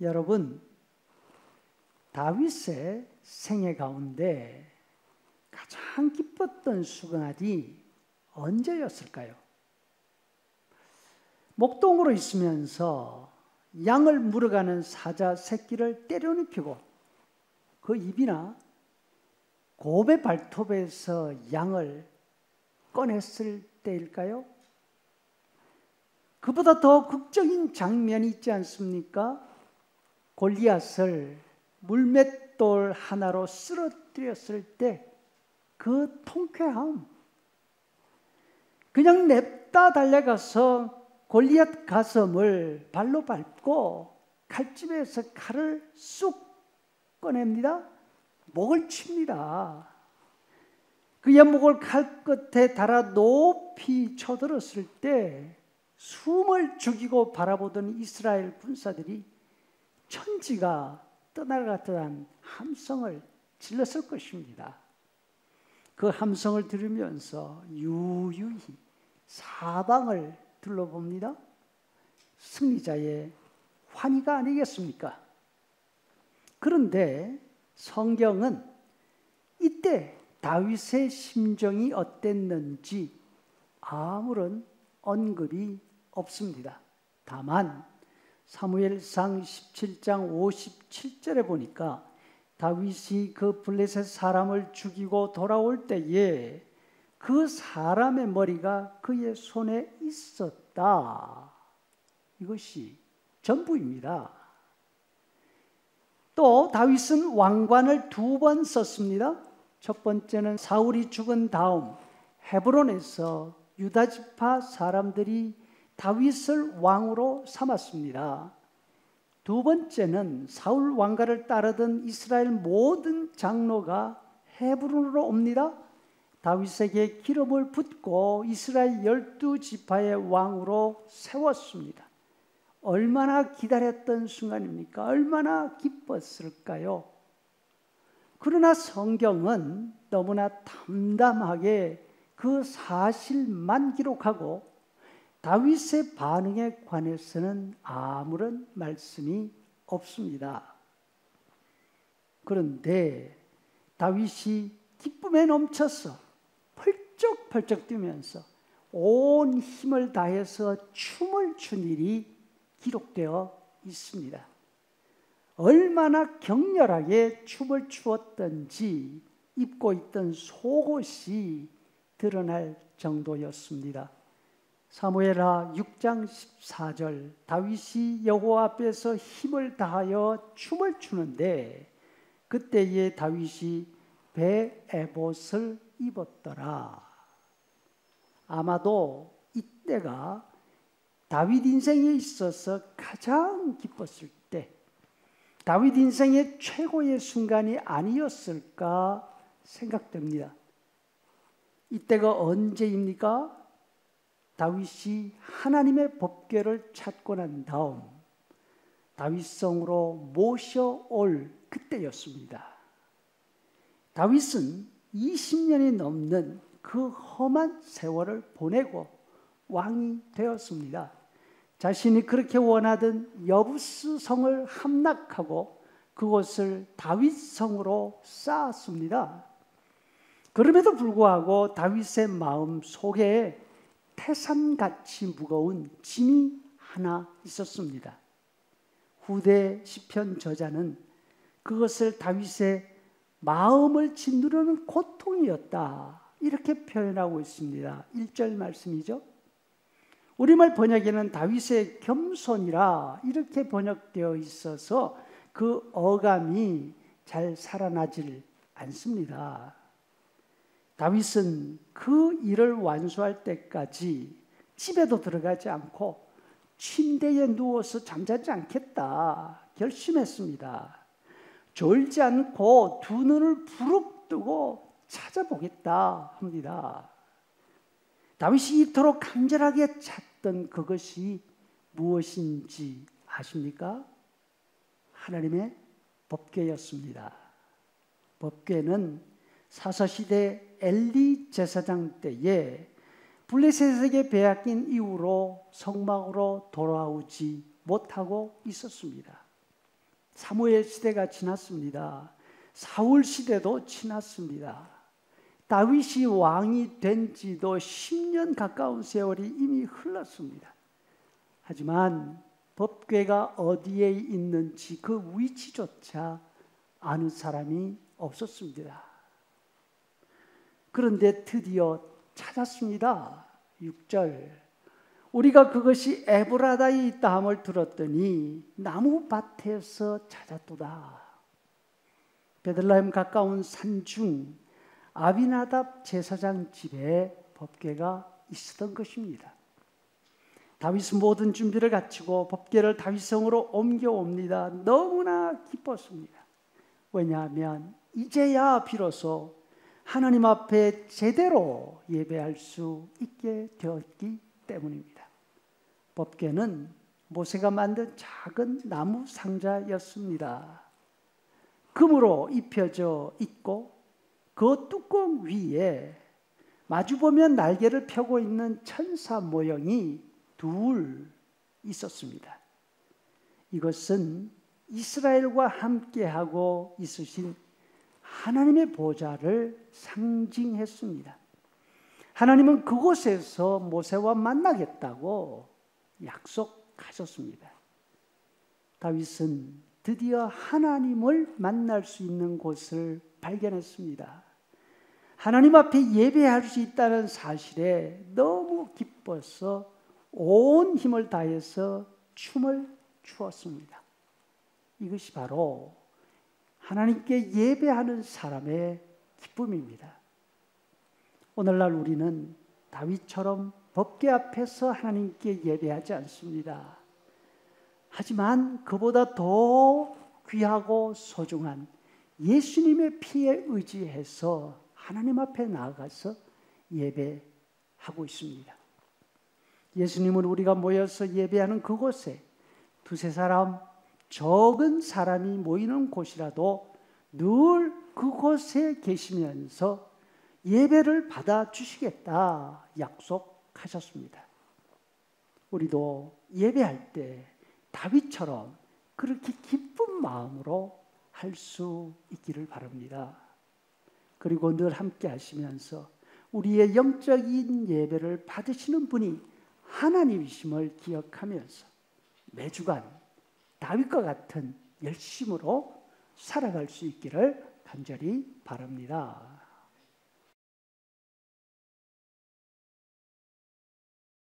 여러분, 다윗의 생애 가운데 가장 기뻤던 순간이 언제였을까요? 목동으로 있으면서 양을 물어가는 사자 새끼를 때려눕히고 그 입이나 곱의 발톱에서 양을 꺼냈을 때일까요? 그보다 더 극적인 장면이 있지 않습니까? 골리앗을 물맷돌 하나로 쓰러뜨렸을 때 그 통쾌함, 그냥 냅다 달려가서 골리앗 가슴을 발로 밟고 칼집에서 칼을 쑥 꺼냅니다. 목을 칩니다. 그의 목을 칼 끝에 달아 높이 쳐들었을 때 숨을 죽이고 바라보던 이스라엘 군사들이 천지가 떠나가듯한 함성을 질렀을 것입니다. 그 함성을 들으면서 유유히 사방을 둘러봅니다. 승리자의 환희가 아니겠습니까? 그런데 성경은 이때 다윗의 심정이 어땠는지 아무런 언급이 없습니다. 다만 사무엘상 17장 57절에 보니까 다윗이 그 블레셋 사람을 죽이고 돌아올 때에 그 사람의 머리가 그의 손에 있었다. 이것이 전부입니다. 또 다윗은 왕관을 2번 썼습니다. 첫 번째는 사울이 죽은 다음 헤브론에서 유다지파 사람들이 다윗을 왕으로 삼았습니다. 두 번째는 사울 왕가를 따르던 이스라엘 모든 장로가 헤브론으로 옵니다. 다윗에게 기름을 붓고 이스라엘 12지파의 왕으로 세웠습니다. 얼마나 기다렸던 순간입니까? 얼마나 기뻤을까요? 그러나 성경은 너무나 담담하게 그 사실만 기록하고 다윗의 반응에 관해서는 아무런 말씀이 없습니다. 그런데 다윗이 기쁨에 넘쳐서 펄쩍펄쩍 뛰면서 온 힘을 다해서 춤을 춘 일이 기록되어 있습니다. 얼마나 격렬하게 춤을 추었던지 입고 있던 속옷이 드러날 정도였습니다. 사무엘하 6장 14절 다윗이 여호와 앞에서 힘을 다하여 춤을 추는데 그때에 다윗이 배 에봇을 입었더라. 아마도 이때가 다윗 인생에 있어서 가장 기뻤을 때, 다윗 인생의 최고의 순간이 아니었을까 생각됩니다. 이때가 언제입니까? 다윗이 하나님의 법궤를 찾고 난 다음 다윗성으로 모셔올 그때였습니다. 다윗은 20년이 넘는 그 험한 세월을 보내고 왕이 되었습니다. 자신이 그렇게 원하던 여부스 성을 함락하고 그곳을 다윗성으로 쌓았습니다. 그럼에도 불구하고 다윗의 마음 속에 태산같이 무거운 짐이 하나 있었습니다. 후대 시편 저자는 그것을 다윗의 마음을 짓누르는 고통이었다 이렇게 표현하고 있습니다. 1절 말씀이죠. 우리말 번역에는 다윗의 겸손이라 이렇게 번역되어 있어서 그 어감이 잘 살아나질 않습니다. 다윗은 그 일을 완수할 때까지 집에도 들어가지 않고 침대에 누워서 잠자지 않겠다 결심했습니다. 졸지 않고 두 눈을 부릅뜨고 찾아보겠다 합니다. 다윗이 이토록 간절하게 찾던 그것이 무엇인지 아십니까? 하나님의 법궤였습니다. 법궤는 사사시대 엘리 제사장 때에 블레셋에게 빼앗긴 이후로 성막으로 돌아오지 못하고 있었습니다. 사무엘 시대가 지났습니다. 사울 시대도 지났습니다. 다윗이 왕이 된 지도 10년 가까운 세월이 이미 흘렀습니다. 하지만 법궤가 어디에 있는지 그 위치조차 아는 사람이 없었습니다. 그런데 드디어 찾았습니다. 6절. 우리가 그것이 에브라다에 있다 함을 들었더니 나무밭에서 찾았도다. 베들레헴 가까운 산중 아비나답 제사장 집에 법궤가 있었던 것입니다. 다윗은 모든 준비를 갖추고 법궤를 다윗성으로 옮겨옵니다. 너무나 기뻤습니다. 왜냐하면 이제야 비로소 하나님 앞에 제대로 예배할 수 있게 되었기 때문입니다. 법궤는 모세가 만든 작은 나무 상자였습니다. 금으로 입혀져 있고 그 뚜껑 위에 마주보면 날개를 펴고 있는 천사 모형이 둘 있었습니다. 이것은 이스라엘과 함께하고 있으신 하나님의 보좌를 상징했습니다. 하나님은 그곳에서 모세와 만나겠다고 약속하셨습니다. 다윗은 드디어 하나님을 만날 수 있는 곳을 발견했습니다. 하나님 앞에 예배할 수 있다는 사실에 너무 기뻐서 온 힘을 다해서 춤을 추었습니다. 이것이 바로 하나님께 예배하는 사람의 기쁨입니다. 오늘날 우리는 다윗처럼 법궤 앞에서 하나님께 예배하지 않습니다. 하지만 그보다 더 귀하고 소중한 예수님의 피에 의지해서 하나님 앞에 나아가서 예배하고 있습니다. 예수님은 우리가 모여서 예배하는 그곳에 두세 사람, 적은 사람이 모이는 곳이라도 늘 그곳에 계시면서 예배를 받아주시겠다 약속하셨습니다. 우리도 예배할 때 다윗처럼 그렇게 기쁜 마음으로 할 수 있기를 바랍니다. 그리고 늘 함께 하시면서 우리의 영적인 예배를 받으시는 분이 하나님이심을 기억하면서 매주간 다윗과 같은 열심으로 살아갈 수 있기를 간절히 바랍니다.